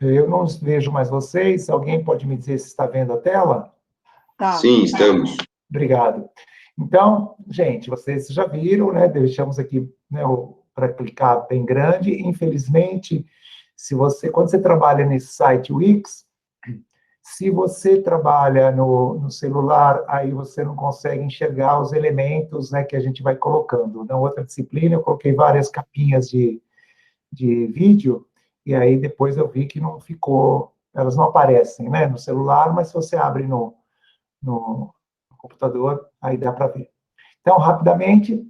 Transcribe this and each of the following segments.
Eu não vejo mais vocês. Alguém pode me dizer se está vendo a tela? Tá. Sim, estamos. Obrigado. Então, gente, vocês já viram, né? Deixamos aqui, né, para clicar bem grande. Infelizmente, quando você trabalha nesse site Wix, se você trabalha no celular, aí você não consegue enxergar os elementos, né, que a gente vai colocando. Na outra disciplina, eu coloquei várias capinhas de vídeo, e aí depois eu vi que não ficou, elas não aparecem, né, no celular, mas se você abre no computador, aí dá para ver. Então, rapidamente,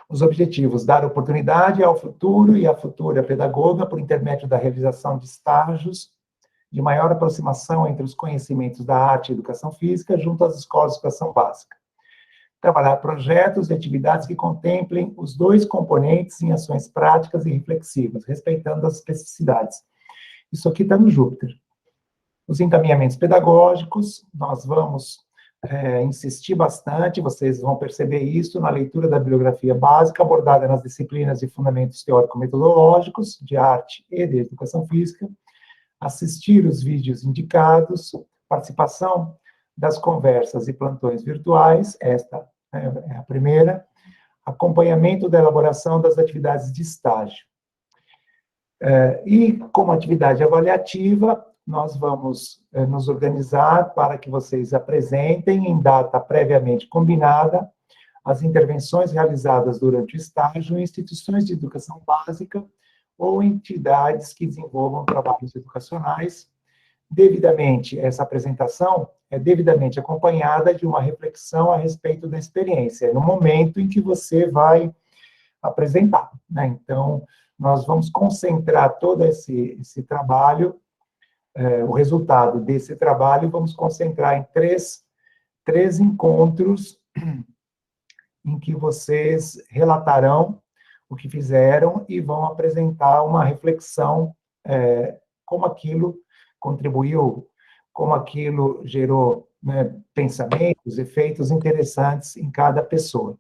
os objetivos: dar oportunidade ao futuro e à futura pedagoga por intermédio da realização de estágios de maior aproximação entre os conhecimentos da arte e educação física junto às escolas de educação básica. Trabalhar projetos e atividades que contemplem os dois componentes em ações práticas e reflexivas, respeitando as especificidades. Isso aqui está no Júpiter. Os encaminhamentos pedagógicos, nós vamos insistir bastante, vocês vão perceber isso na leitura da bibliografia básica, abordada nas disciplinas de fundamentos teórico-metodológicos, de arte e de educação física, assistir os vídeos indicados, participação das conversas e plantões virtuais, esta é a primeira, acompanhamento da elaboração das atividades de estágio. E, como atividade avaliativa, nós vamos nos organizar para que vocês apresentem, em data previamente combinada, as intervenções realizadas durante o estágio em instituições de educação básica ou entidades que desenvolvam trabalhos educacionais. Essa apresentação é devidamente acompanhada de uma reflexão a respeito da experiência, no momento em que você vai apresentar, né? Então, nós vamos concentrar todo esse trabalho, o resultado desse trabalho, vamos concentrar em três encontros em que vocês relatarão o que fizeram e vão apresentar uma reflexão, como aquilo contribuiu, como aquilo gerou, né, pensamentos, efeitos interessantes em cada pessoa.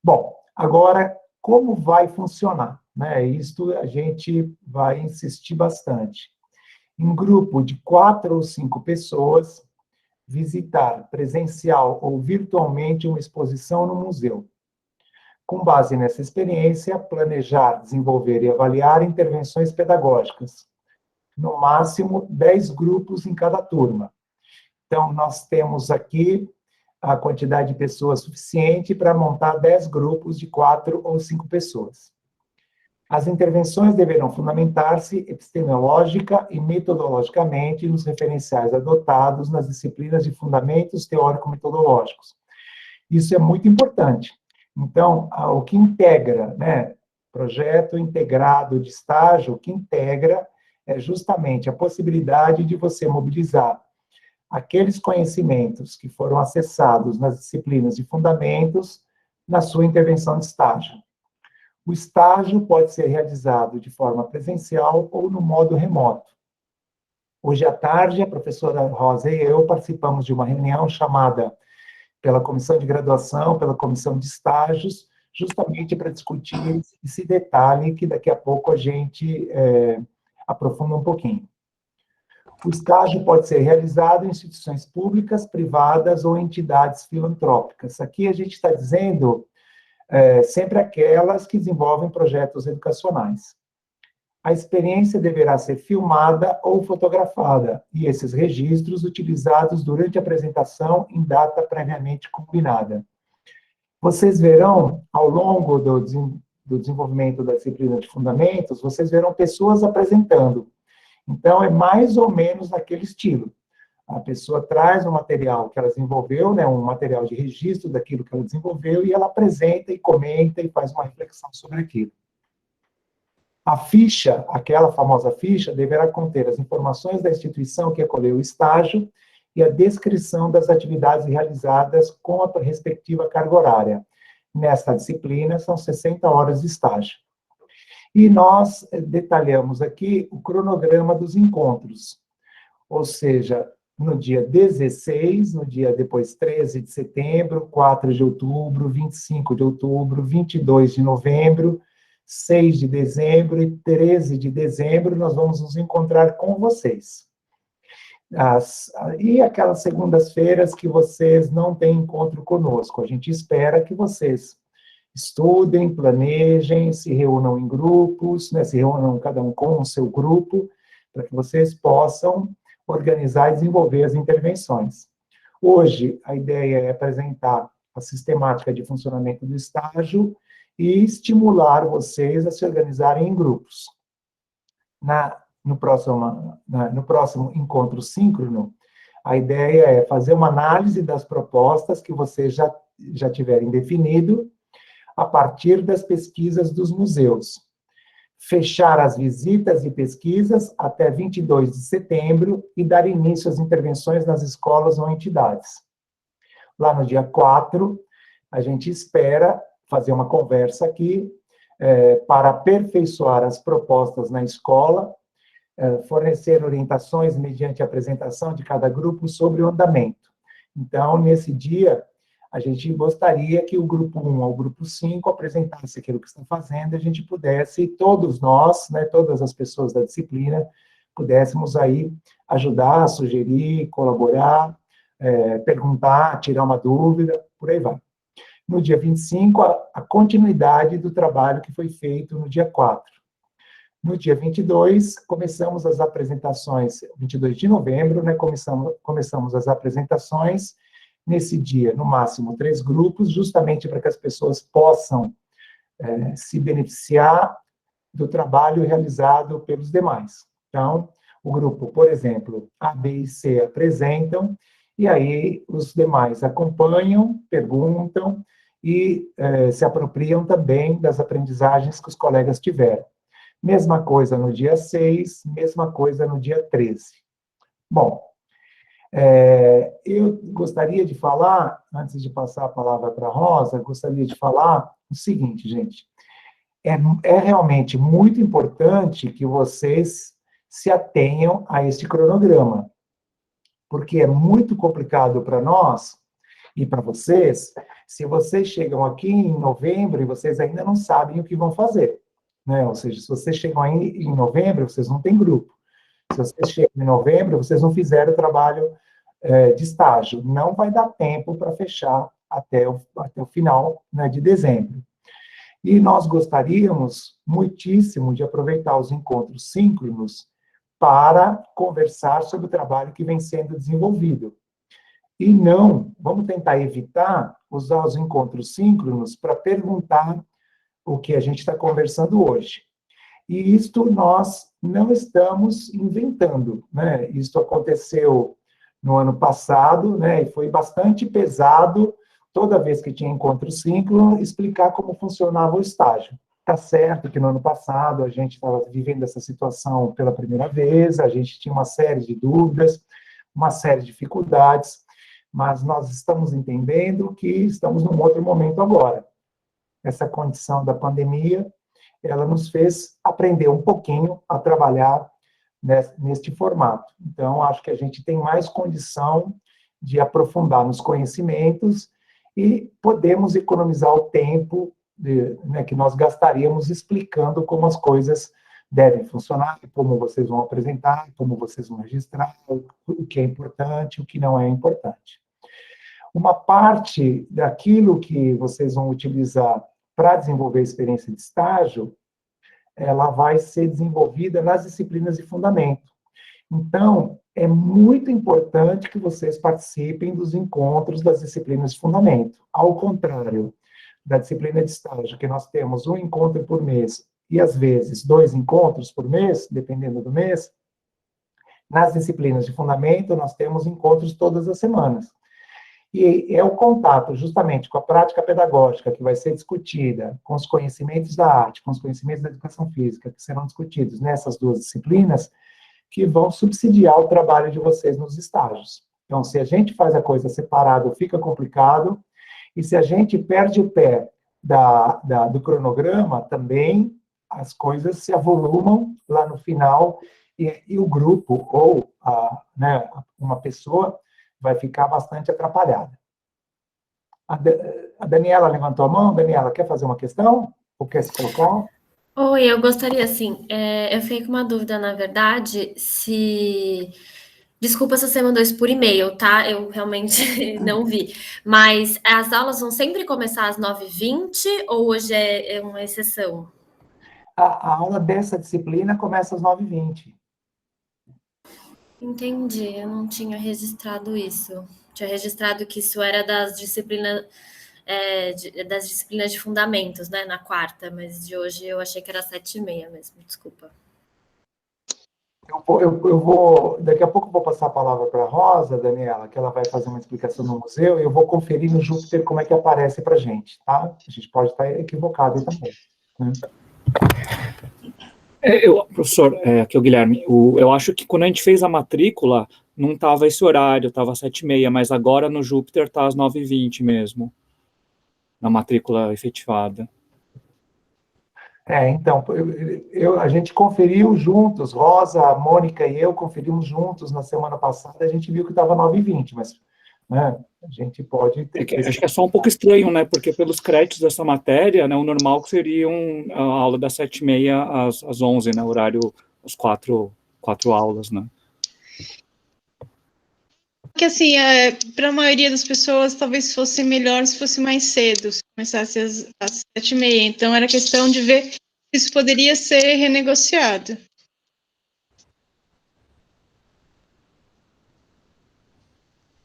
Bom, agora, como vai funcionar, né? Isto a gente vai insistir bastante. Em grupo de 4 ou 5 pessoas, visitar presencial ou virtualmente uma exposição no museu. Com base nessa experiência, planejar, desenvolver e avaliar intervenções pedagógicas. No máximo, 10 grupos em cada turma. Então, nós temos aqui a quantidade de pessoas suficiente para montar 10 grupos de 4 ou 5 pessoas. As intervenções deverão fundamentar-se epistemológica e metodologicamente nos referenciais adotados nas disciplinas de fundamentos teórico-metodológicos. Isso é muito importante. Então, o que integra, né, projeto integrado de estágio, o que integra é justamente a possibilidade de você mobilizar aqueles conhecimentos que foram acessados nas disciplinas de fundamentos na sua intervenção de estágio. O estágio pode ser realizado de forma presencial ou no modo remoto. Hoje à tarde, a professora Rosa e eu participamos de uma reunião chamada pela comissão de graduação, pela comissão de estágios, justamente para discutir esse detalhe que daqui a pouco a gente aprofunda um pouquinho. O estágio pode ser realizado em instituições públicas, privadas ou entidades filantrópicas. Aqui a gente está dizendo sempre aquelas que desenvolvem projetos educacionais. A experiência deverá ser filmada ou fotografada, e esses registros utilizados durante a apresentação em data previamente combinada. Vocês verão, ao longo do desenvolvimento da disciplina de fundamentos, vocês verão pessoas apresentando. Então, é mais ou menos naquele estilo. A pessoa traz um material que ela desenvolveu, né, um material de registro daquilo que ela desenvolveu, e ela apresenta e comenta e faz uma reflexão sobre aquilo. A ficha, aquela famosa ficha, deverá conter as informações da instituição que acolheu o estágio e a descrição das atividades realizadas com a respectiva carga horária. Nesta disciplina, são 60 horas de estágio. E nós detalhamos aqui o cronograma dos encontros, ou seja, no dia 16, no dia depois 13 de setembro, 4 de outubro, 25 de outubro, 22 de novembro, 6 de dezembro e 13 de dezembro, nós vamos nos encontrar com vocês. E aquelas segundas-feiras que vocês não têm encontro conosco, a gente espera que vocês estudem, planejem, se reúnam em grupos, né, se reúnam cada um com o seu grupo, para que vocês possam organizar e desenvolver as intervenções. Hoje, a ideia é apresentar a sistemática de funcionamento do estágio e estimular vocês a se organizarem em grupos. No próximo encontro síncrono, a ideia é fazer uma análise das propostas que vocês já tiverem definido a partir das pesquisas dos museus. Fechar as visitas e pesquisas até 22 de setembro e dar início às intervenções nas escolas ou entidades. Lá no dia 4, a gente espera fazer uma conversa aqui para aperfeiçoar as propostas na escola, fornecer orientações mediante a apresentação de cada grupo sobre o andamento. Então, nesse dia, a gente gostaria que o grupo 1 ao grupo 5 apresentasse aquilo que está fazendo, e a gente pudesse, todos nós, né, todas as pessoas da disciplina, pudéssemos aí ajudar, sugerir, colaborar, perguntar, tirar uma dúvida, por aí vai. No dia 25, a continuidade do trabalho que foi feito no dia 4. No dia 22, começamos as apresentações, 22 de novembro, né, começamos as apresentações. Nesse dia, no máximo 3 grupos, justamente para que as pessoas possam se beneficiar do trabalho realizado pelos demais. Então, o grupo, por exemplo, A, B e C apresentam, e aí os demais acompanham, perguntam e se apropriam também das aprendizagens que os colegas tiveram. Mesma coisa no dia 6, mesma coisa no dia 13. Bom, eu gostaria de falar, antes de passar a palavra para a Rosa, gostaria de falar o seguinte, gente. É realmente muito importante que vocês se atenham a este cronograma, porque é muito complicado para nós e para vocês, se vocês chegam aqui em novembro e vocês ainda não sabem o que vão fazer, né? Ou seja, se vocês chegam aí em novembro, vocês não têm grupo. Se vocês chegam em novembro, vocês não fizeram o trabalho de estágio. Não vai dar tempo para fechar até o final, né, de dezembro. E nós gostaríamos muitíssimo de aproveitar os encontros síncronos para conversar sobre o trabalho que vem sendo desenvolvido. E não, vamos tentar evitar usar os encontros síncronos para perguntar o que a gente está conversando hoje. E isto nós não estamos inventando, né? Isto aconteceu no ano passado, né? E foi bastante pesado, toda vez que tinha encontro síncrono, explicar como funcionava o estágio. Tá certo que no ano passado a gente estava vivendo essa situação pela primeira vez, a gente tinha uma série de dúvidas, uma série de dificuldades, mas nós estamos entendendo que estamos num outro momento agora. Essa condição da pandemia, ela nos fez aprender um pouquinho a trabalhar neste formato. Então, acho que a gente tem mais condição de aprofundar nos conhecimentos e podemos economizar o tempo que nós gastaríamos explicando como as coisas devem funcionar, como vocês vão apresentar, como vocês vão registrar, o que é importante, o que não é importante. Uma parte daquilo que vocês vão utilizar para desenvolver a experiência de estágio, ela vai ser desenvolvida nas disciplinas de fundamento. Então, é muito importante que vocês participem dos encontros das disciplinas de fundamento. Ao contrário da disciplina de estágio, que nós temos um encontro por mês e, às vezes, 2 encontros por mês, dependendo do mês, nas disciplinas de fundamento, nós temos encontros todas as semanas. E é o contato, justamente, com a prática pedagógica que vai ser discutida, com os conhecimentos da arte, com os conhecimentos da educação física, que serão discutidos nessas 2 disciplinas, que vão subsidiar o trabalho de vocês nos estágios. Então, se a gente faz a coisa separada, fica complicado, e se a gente perde o pé do cronograma, também as coisas se avolumam lá no final, e o grupo, ou uma pessoa, vai ficar bastante atrapalhada. A Daniela levantou a mão. Daniela, quer fazer uma questão? Ou quer se colocar? Oi, eu gostaria, assim, eu fiquei com uma dúvida, na verdade, se... Desculpa se você mandou isso por e-mail, tá? Eu realmente não vi. Mas as aulas vão sempre começar às 9h20 ou hoje é uma exceção? A aula dessa disciplina começa às 9h20. Entendi, eu não tinha registrado isso. Tinha registrado que isso era das disciplinas de fundamentos, né, na quarta, mas de hoje eu achei que era 7h30 mesmo, desculpa. Daqui a pouco eu vou passar a palavra para a Rosa, Daniela, que ela vai fazer uma explicação no museu, e eu vou conferir no Júpiter como é que aparece para a gente, tá? A gente pode estar equivocado aí também, né? Professor, aqui é o Guilherme. Eu acho que quando a gente fez a matrícula, não estava esse horário, estava 7h30, mas agora no Júpiter está às 9h20 mesmo, na matrícula efetivada. Então, a gente conferiu juntos, Rosa, a Mônica e eu conferimos juntos na semana passada, a gente viu que estava 9h20, mas, né, a gente pode ter... Acho que é só um pouco estranho, né, porque pelos créditos dessa matéria, né, o normal seria a aula das 7h30 às 11h, né, horário, as quatro aulas, né. Que assim, para a maioria das pessoas, talvez fosse melhor se fosse mais cedo, se começasse às 7h30. Então, era questão de ver se isso poderia ser renegociado.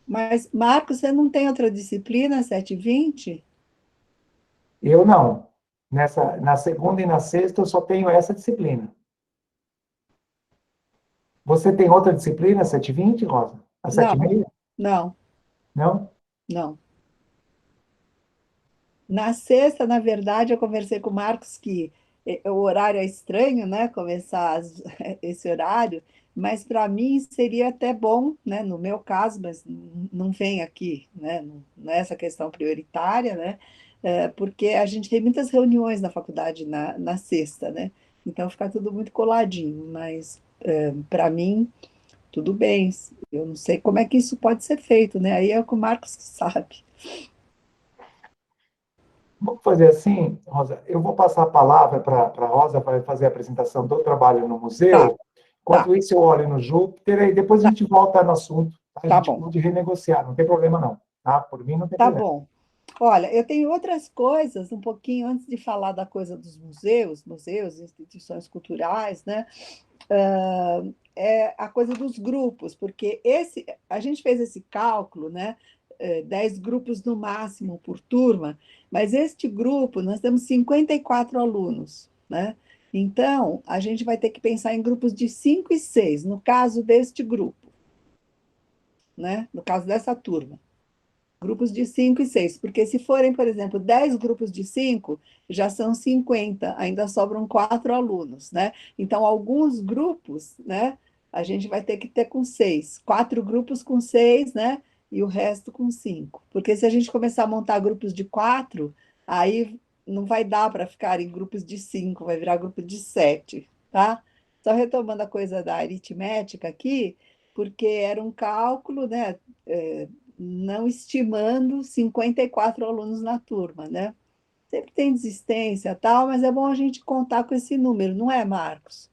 Mas, Marcos, você não tem outra disciplina, 7h20? Eu não. Na segunda e na sexta eu só tenho essa disciplina. Você tem outra disciplina, 7h20, Rosa? Às 7h30? Não, Não? não. Na sexta, na verdade, eu conversei com o Marcos que o horário é estranho, né? Começar esse horário, mas para mim seria até bom, né? No meu caso, mas não vem aqui, né? Não é essa questão prioritária, né? Porque a gente tem muitas reuniões na faculdade na sexta, né? Então fica tudo muito coladinho, mas para mim tudo bem. Eu não sei como é que isso pode ser feito, né? Aí é o que o Marcos que sabe. Vamos fazer assim, Rosa, eu vou passar a palavra para a Rosa, vai fazer a apresentação do trabalho no Tá, museu. tá, Enquanto isso, eu olho no Júpiter e depois a gente volta no assunto. Tá? A tá gente bom, pode renegociar, não tem problema não. Tá? Por mim, não tem tá problema. bom. Olha, eu tenho outras coisas, um pouquinho antes de falar da coisa dos museus, instituições culturais, né? É a coisa dos grupos, porque a gente fez esse cálculo, né? 10 grupos no máximo por turma, mas este grupo, nós temos 54 alunos, né? Então, a gente vai ter que pensar em grupos de 5 e 6, no caso deste grupo, né? No caso dessa turma. Grupos de 5 e 6, porque se forem, por exemplo, 10 grupos de 5, já são 50, ainda sobram 4 alunos, né? Então, alguns grupos, né, a gente vai ter que ter com 6, 4 grupos com 6, né, e o resto com 5. Porque se a gente começar a montar grupos de 4, aí não vai dar para ficar em grupos de 5, vai virar grupo de 7, tá? Só retomando a coisa da aritmética aqui, porque era um cálculo, né, não estimando 54 alunos na turma, né? Sempre tem desistência, tal, mas é bom a gente contar com esse número, não é, Marcos?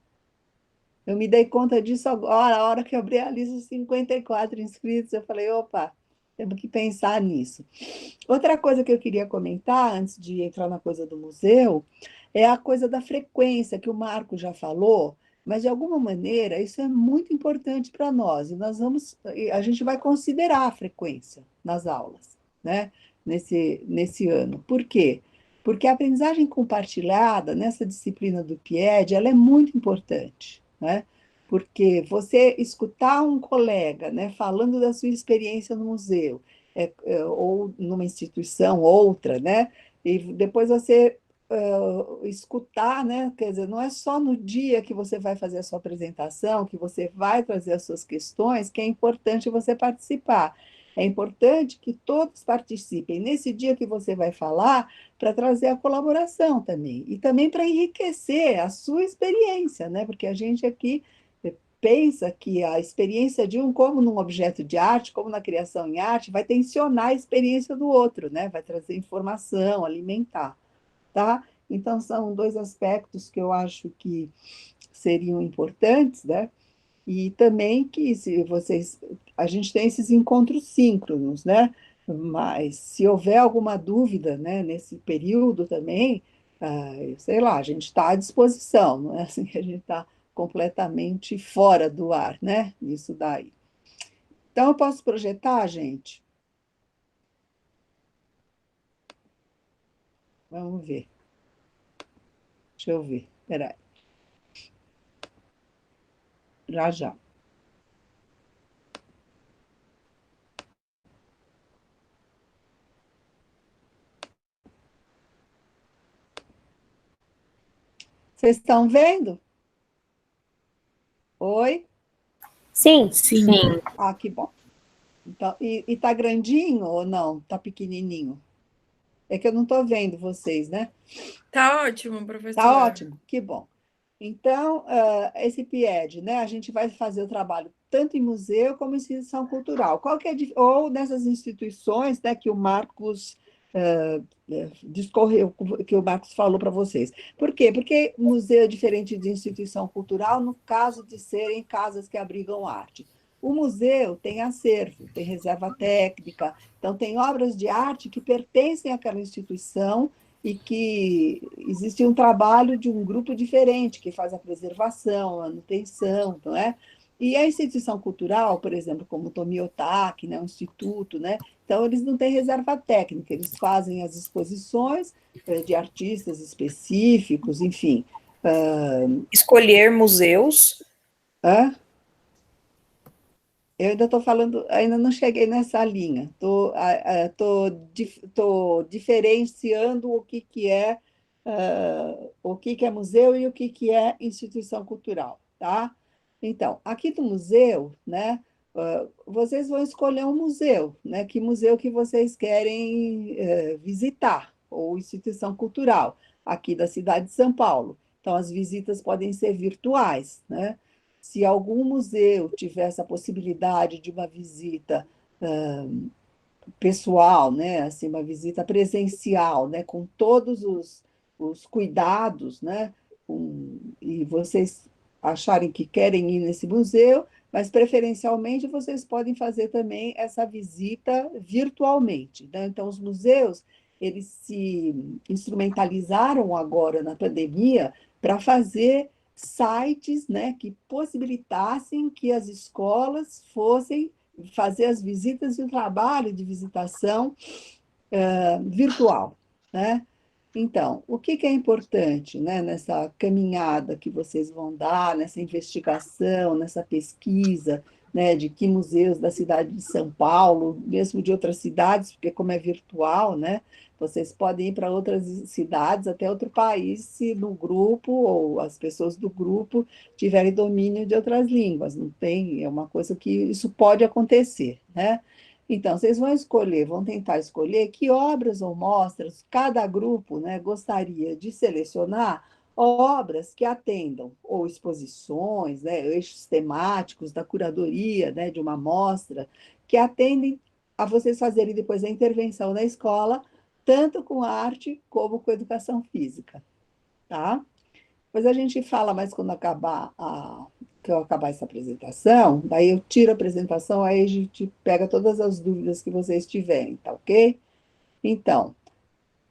Eu me dei conta disso agora, a hora que eu abri a lista de 54 inscritos, eu falei, opa, temos que pensar nisso. Outra coisa que eu queria comentar, antes de entrar na coisa do museu, é a coisa da frequência, que o Marco já falou, mas de alguma maneira isso é muito importante para nós, a gente vai considerar a frequência nas aulas, né? Nesse ano. Por quê? Porque a aprendizagem compartilhada nessa disciplina do PIED, ela é muito importante, né? Porque você escutar um colega, né, falando da sua experiência no museu, ou numa instituição, outra, né? E depois você escutar, né? Quer dizer, não é só no dia que você vai fazer a sua apresentação, que você vai trazer as suas questões, que é importante você participar. É importante que todos participem nesse dia que você vai falar, para trazer a colaboração também, e também para enriquecer a sua experiência, né? Porque a gente aqui pensa que a experiência de um, como num objeto de arte, como na criação em arte, vai tensionar a experiência do outro, né? Vai trazer informação, alimentar, tá? Então, são dois aspectos que eu acho que seriam importantes, né? E também que se vocês, a gente tem esses encontros síncronos, né? Mas se houver alguma dúvida, né, nesse período também, sei lá, a gente está à disposição, não é assim que a gente está completamente fora do ar, né? Isso daí. Então, eu posso projetar, gente? Vamos ver. Deixa eu ver. Espera aí. Já, já. Vocês estão vendo? Oi? Sim. Sim. Ah, que bom. Então, e tá grandinho ou não? Tá pequenininho? É que eu não estou vendo vocês, né? Tá ótimo, professora. Tá ótimo, que bom. Então, esse PIED, né? A gente vai fazer o trabalho tanto em museu como em instituição cultural. Qual que é, ou nessas instituições, né, que o Marcos discorreu, que o Marcos falou para vocês. Por quê? Porque museu é diferente de instituição cultural no caso de serem casas que abrigam arte. O museu tem acervo, tem reserva técnica, então tem obras de arte que pertencem àquela instituição e que existe um trabalho de um grupo diferente que faz a preservação, a manutenção, não é? E a instituição cultural, por exemplo, como o Tomiotaki, né, o instituto, né? Então, eles não têm reserva técnica, eles fazem as exposições de artistas específicos, enfim. Escolher museus. Eu ainda estou falando, ainda não cheguei nessa linha. Estou diferenciando o que é museu e o que é instituição cultural, tá? Então, aqui do museu, né? Vocês vão escolher um museu, né? Que museu que vocês querem visitar, ou instituição cultural, aqui da cidade de São Paulo. Então, as visitas podem ser virtuais, né? Se algum museu tiver essa possibilidade de uma visita pessoal, né, assim, uma visita presencial, né, com todos os cuidados, né, e vocês acharem que querem ir nesse museu, mas preferencialmente vocês podem fazer também essa visita virtualmente, né? Então, os museus, eles se instrumentalizaram agora na pandemia para fazer sites, né, que possibilitassem que as escolas fossem fazer as visitas e o trabalho de visitação virtual, né? Então, o que é importante, né, nessa caminhada que vocês vão dar, nessa investigação, nessa pesquisa, né, de que museus da cidade de São Paulo, mesmo de outras cidades, porque como é virtual, né, vocês podem ir para outras cidades, até outro país, se no grupo ou as pessoas do grupo tiverem domínio de outras línguas. Não tem, é uma coisa que isso pode acontecer, né? Então, vocês vão tentar escolher que obras ou mostras cada grupo, né, gostaria de selecionar obras que atendam, ou exposições, né, eixos temáticos da curadoria, né, de uma mostra, que atendem a vocês fazerem depois a intervenção na escola, tanto com arte como com educação física, tá? Depois a gente fala mais quando que eu acabar essa apresentação, daí eu tiro a apresentação, aí a gente pega todas as dúvidas que vocês tiverem, tá ok? Então,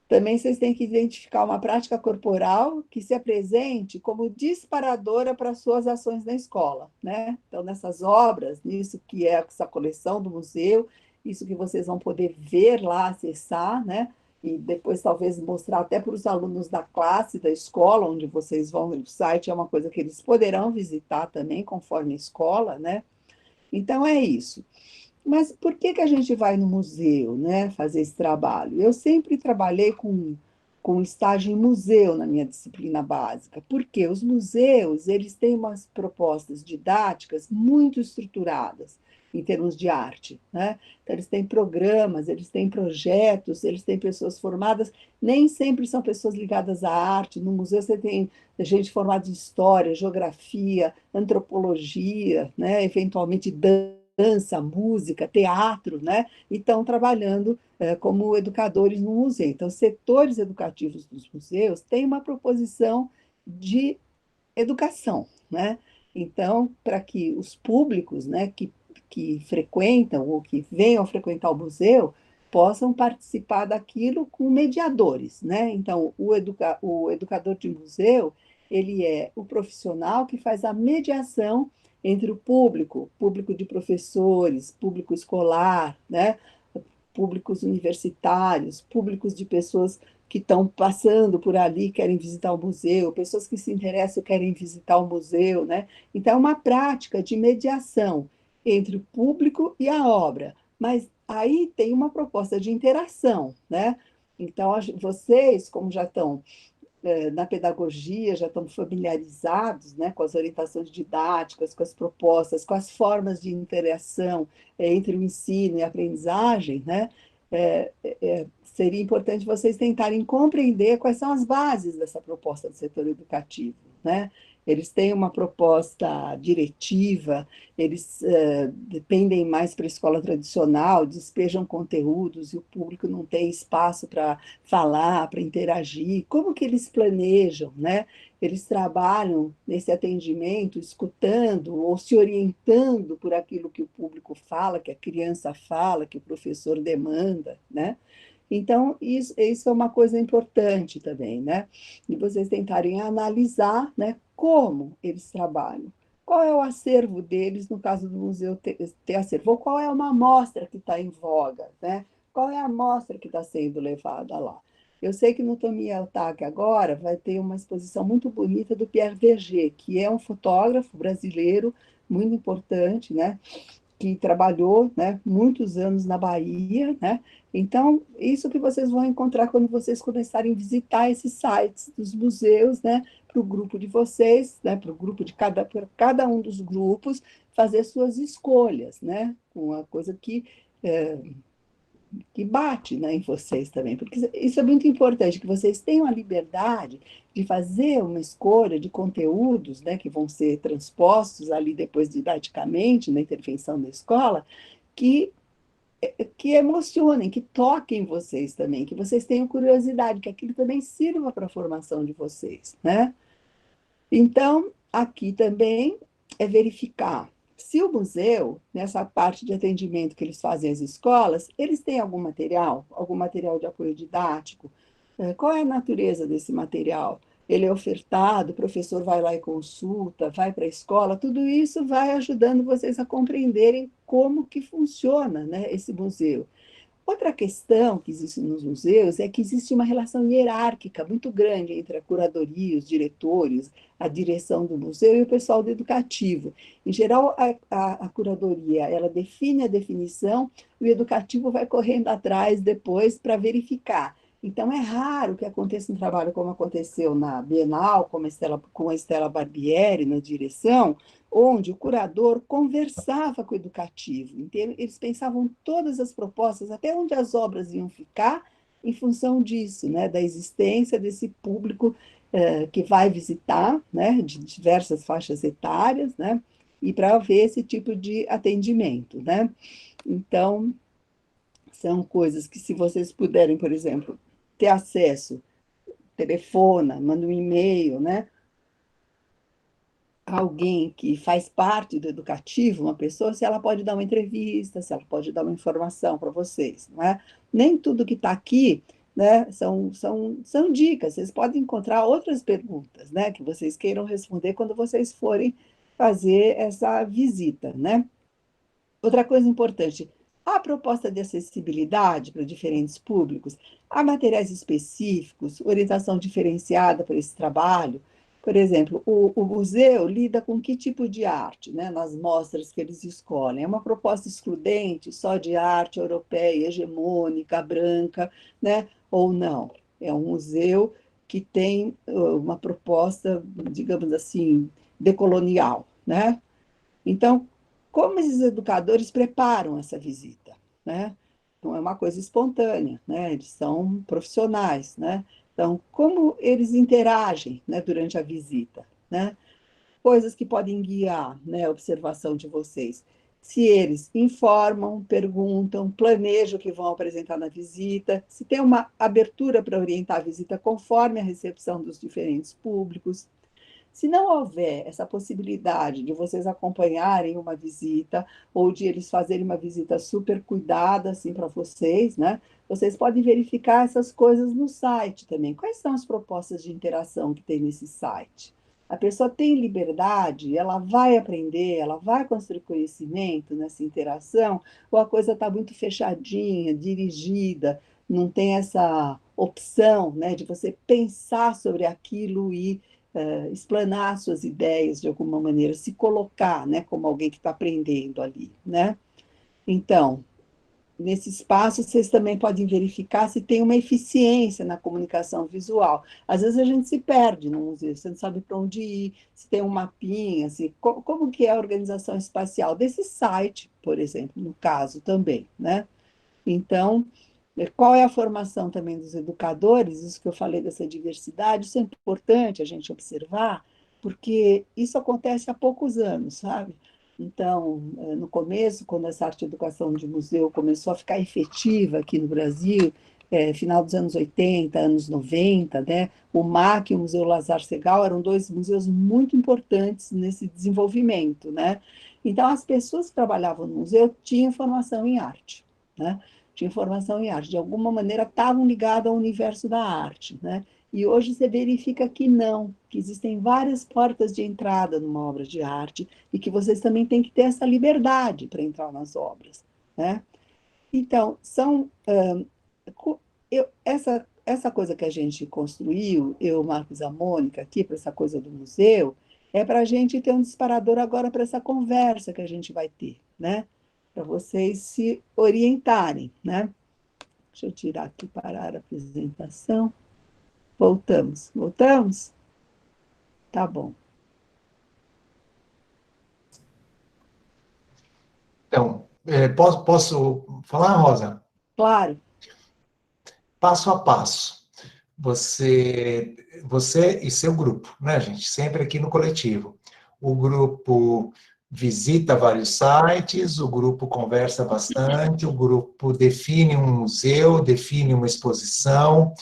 também vocês têm que identificar uma prática corporal que se apresente como disparadora para suas ações na escola, né? Então, nessas obras, nisso que é essa coleção do museu, isso que vocês vão poder ver lá, acessar, né? E depois talvez mostrar até para os alunos da classe, da escola, onde vocês vão, o site é uma coisa que eles poderão visitar também, conforme a escola, né? Então, é isso. Mas por que a gente vai no museu, né, fazer esse trabalho? Eu sempre trabalhei com estágio em museu na minha disciplina básica, porque os museus, eles têm umas propostas didáticas muito estruturadas em termos de arte, né? Então, eles têm programas, eles têm projetos, eles têm pessoas formadas, nem sempre são pessoas ligadas à arte. No museu você tem gente formada em história, geografia, antropologia, né? Eventualmente dança, dança, música, teatro, né? E estão trabalhando como educadores no museu. Então, setores educativos dos museus têm uma proposição de educação, né? Então, para que os públicos, né, que frequentam ou que venham a frequentar o museu possam participar daquilo com mediadores, né? Então, o educador de museu, ele é o profissional que faz a mediação entre o público de professores, público escolar, né? Públicos universitários, públicos de pessoas que estão passando por ali, querem visitar o museu, pessoas que se interessam querem visitar o museu, né? Então, é uma prática de mediação entre o público e a obra, mas aí tem uma proposta de interação, né? Então, vocês, como já estão na pedagogia, já estão familiarizados, né, com as orientações didáticas, com as propostas, com as formas de interação entre o ensino e a aprendizagem, né, seria importante vocês tentarem compreender quais são as bases dessa proposta do setor educativo, né? Eles têm uma proposta diretiva, eles dependem mais para a escola tradicional, despejam conteúdos e o público não tem espaço para falar, para interagir. Como que eles planejam, né? Eles trabalham nesse atendimento, escutando ou se orientando por aquilo que o público fala, que a criança fala, que o professor demanda, né? Então, isso é uma coisa importante também, né? E vocês tentarem analisar, né, como eles trabalham. Qual é o acervo deles, no caso do museu ter acervo? Ou qual é uma amostra que está em voga, né? Qual é a amostra que está sendo levada lá? Eu sei que no Tomi Otaki agora vai ter uma exposição muito bonita do Pierre Verger, que é um fotógrafo brasileiro muito importante, né? Que trabalhou, né, muitos anos na Bahia, né? Então, isso que vocês vão encontrar quando vocês começarem a visitar esses sites dos museus, né, para o grupo de vocês, né, para o grupo de cada um dos grupos, fazer suas escolhas, né? Uma coisa que bate, né, em vocês também, porque isso é muito importante, que vocês tenham a liberdade de fazer uma escolha de conteúdos, né, que vão ser transpostos ali depois didaticamente, na intervenção da escola, que, que emocionem, que toquem vocês também, que vocês tenham curiosidade, que aquilo também sirva para a formação de vocês, né? Então, aqui também é verificar se o museu, nessa parte de atendimento que eles fazem às escolas, eles têm algum material de apoio didático. Qual é a natureza desse material? Ele é ofertado, o professor vai lá e consulta, vai para a escola, tudo isso vai ajudando vocês a compreenderem como que funciona, né, esse museu. Outra questão que existe nos museus é que existe uma relação hierárquica muito grande entre a curadoria, os diretores, a direção do museu e o pessoal do educativo. Em geral, a curadoria, ela define a definição, o educativo vai correndo atrás depois para verificar. Então, é raro que aconteça um trabalho como aconteceu na Bienal, com a Estela Barbieri na direção, onde o curador conversava com o educativo. Então, eles pensavam todas as propostas, até onde as obras iam ficar, em função disso, né, da existência desse público que vai visitar, né, de diversas faixas etárias, né, e para ver esse tipo de atendimento, né. Então, são coisas que, se vocês puderem, por exemplo, ter acesso, telefona, manda um e-mail, né, alguém que faz parte do educativo, uma pessoa, se ela pode dar uma entrevista, se ela pode dar uma informação para vocês, não é? Nem tudo que está aqui, né, são dicas, vocês podem encontrar outras perguntas, né, que vocês queiram responder quando vocês forem fazer essa visita, né? Outra coisa importante, a proposta de acessibilidade para diferentes públicos, há materiais específicos, orientação diferenciada para esse trabalho. Por exemplo, o museu lida com que tipo de arte, né, nas mostras que eles escolhem? É uma proposta excludente, só de arte europeia, hegemônica, branca, né, ou não? É um museu que tem uma proposta, digamos assim, decolonial, né? Então, como esses educadores preparam essa visita, né? Não é uma coisa espontânea, né? Eles são profissionais, né? Então, como eles interagem, né, durante a visita, né? Coisas que podem guiar, né, a observação de vocês. se eles informam, perguntam, planejam o que vão apresentar na visita, se tem uma abertura para orientar a visita conforme a recepção dos diferentes públicos. Se não houver essa possibilidade de vocês acompanharem uma visita, ou de eles fazerem uma visita super cuidada, assim, para vocês, né? Vocês podem verificar essas coisas no site também. Quais são as propostas de interação que tem nesse site? A pessoa tem liberdade, ela vai aprender, ela vai construir conhecimento nessa interação, ou a coisa está muito fechadinha, dirigida, não tem essa opção, né, de você pensar sobre aquilo e explanar suas ideias de alguma maneira, se colocar, né, como alguém que está aprendendo ali, né? Então, nesse espaço, vocês também podem verificar se tem uma eficiência na comunicação visual. Às vezes a gente se perde no museu, você não sabe para onde ir, se tem um mapinha, se, como que é a organização espacial desse site, por exemplo, no caso também, né? Então, qual é a formação também dos educadores? Isso que eu falei dessa diversidade, isso é importante a gente observar, porque isso acontece há poucos anos, sabe? Então, no começo, quando essa arte e educação de museu começou a ficar efetiva aqui no Brasil, final dos anos 80, anos 90, né? O MAC e o Museu Lazar Segal eram dois museus muito importantes nesse desenvolvimento, né? Então, as pessoas que trabalhavam no museu tinham formação em arte, né? Tinham formação em arte, de alguma maneira estavam ligadas ao universo da arte, né? E hoje você verifica que não, que existem várias portas de entrada numa obra de arte e que vocês também têm que ter essa liberdade para entrar nas obras, né? Então, essa coisa que a gente construiu, eu, Marcos e a Mônica, aqui, para essa coisa do museu, é para a gente ter um disparador agora para essa conversa que a gente vai ter, né? Para vocês se orientarem, né? Deixa eu tirar aqui, parar a apresentação. Voltamos. Voltamos? Tá bom. Então, posso falar, Rosa? Claro. Passo a passo. Você e seu grupo, né, gente? Sempre aqui no coletivo. O grupo visita vários sites, o grupo conversa bastante, o grupo define um museu, define uma exposição,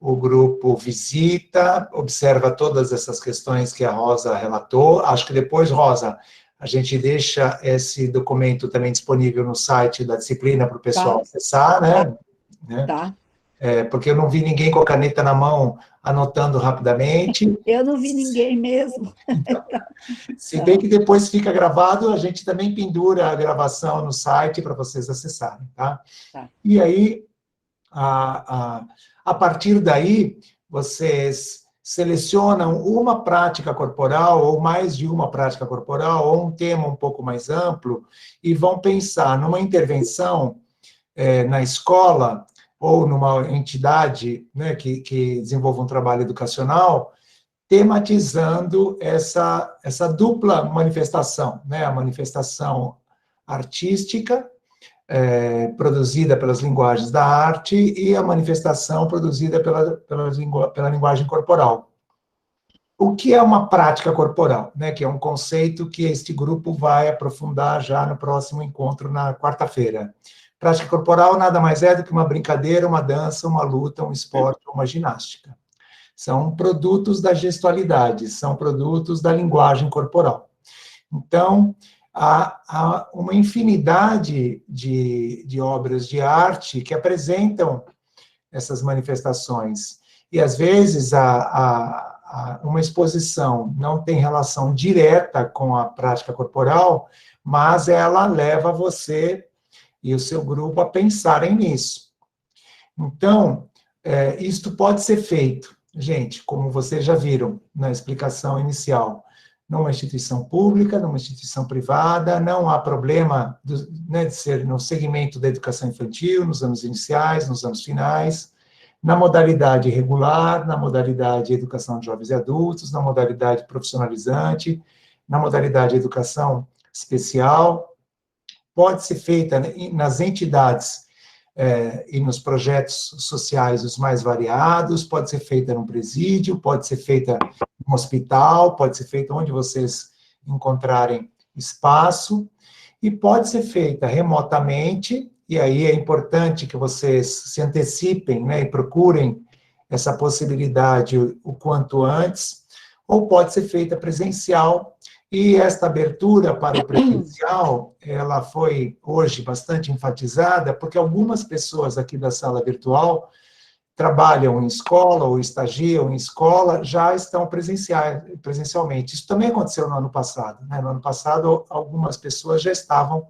o grupo visita, observa todas essas questões que a Rosa relatou. Acho que depois, Rosa, a gente deixa esse documento também disponível no site da disciplina para o pessoal acessar, né? Tá. Porque eu não vi ninguém com a caneta na mão anotando rapidamente. Eu não vi ninguém mesmo. Então, se bem que depois fica gravado, a gente também pendura a gravação no site para vocês acessarem, tá? E aí, a partir daí, vocês selecionam uma prática corporal, ou mais de uma prática corporal, ou um tema um pouco mais amplo, e vão pensar numa intervenção na escola, ou numa entidade, né, que desenvolva um trabalho educacional, tematizando essa dupla manifestação, né, a manifestação artística, produzida pelas linguagens da arte, e a manifestação produzida pela linguagem corporal. O que é uma prática corporal? Né, que é um conceito que este grupo vai aprofundar já no próximo encontro, na quarta-feira. Prática corporal nada mais é do que uma brincadeira, uma dança, uma luta, um esporte, uma ginástica. São produtos da gestualidade, são produtos da linguagem corporal. Então, há uma infinidade de obras de arte que apresentam essas manifestações. E, às vezes, uma exposição não tem relação direta com a prática corporal, mas ela leva você e o seu grupo a pensarem nisso. Então, isto pode ser feito, gente, como vocês já viram na explicação inicial, numa instituição pública, numa instituição privada, não há problema de ser no segmento da educação infantil, nos anos iniciais, nos anos finais, na modalidade regular, na modalidade educação de jovens e adultos, na modalidade profissionalizante, na modalidade educação especial. Pode ser feita nas entidades e nos projetos sociais os mais variados, pode ser feita num presídio, pode ser feita num hospital, pode ser feita onde vocês encontrarem espaço. e pode ser feita remotamente, e aí é importante que vocês se antecipem, né, e procurem essa possibilidade o quanto antes, ou pode ser feita presencial, e esta abertura para o presencial, ela foi hoje bastante enfatizada, porque algumas pessoas aqui da sala virtual trabalham em escola ou estagiam em escola, já estão presencialmente. Isso também aconteceu no ano passado, né? No ano passado, algumas pessoas já estavam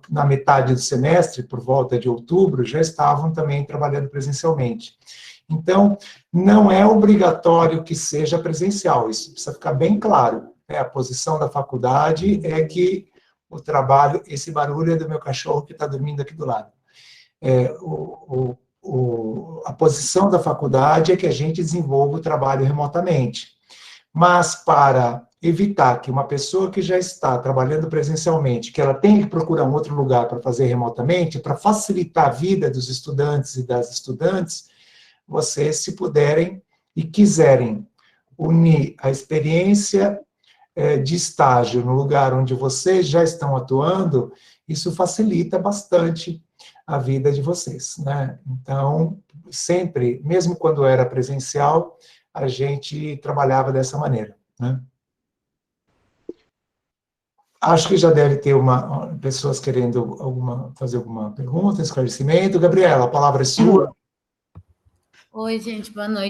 na metade do semestre, por volta de outubro, já estavam também trabalhando presencialmente. Então, não é obrigatório que seja presencial, isso precisa ficar bem claro, né? A posição da faculdade é que o trabalho, esse barulho é do meu cachorro que está dormindo aqui do lado. A posição da faculdade é que a gente desenvolva o trabalho remotamente. Mas para evitar que uma pessoa que já está trabalhando presencialmente, que ela tenha que procurar um outro lugar para fazer remotamente, para facilitar a vida dos estudantes e das estudantes, vocês, se puderem e quiserem unir a experiência de estágio no lugar onde vocês já estão atuando, isso facilita bastante a vida de vocês, né? Então, sempre, mesmo quando era presencial, a gente trabalhava dessa maneira, né? Acho que já deve ter pessoas querendo fazer alguma pergunta, esclarecimento. Gabriela, a palavra é sua. Oi, gente, boa noite.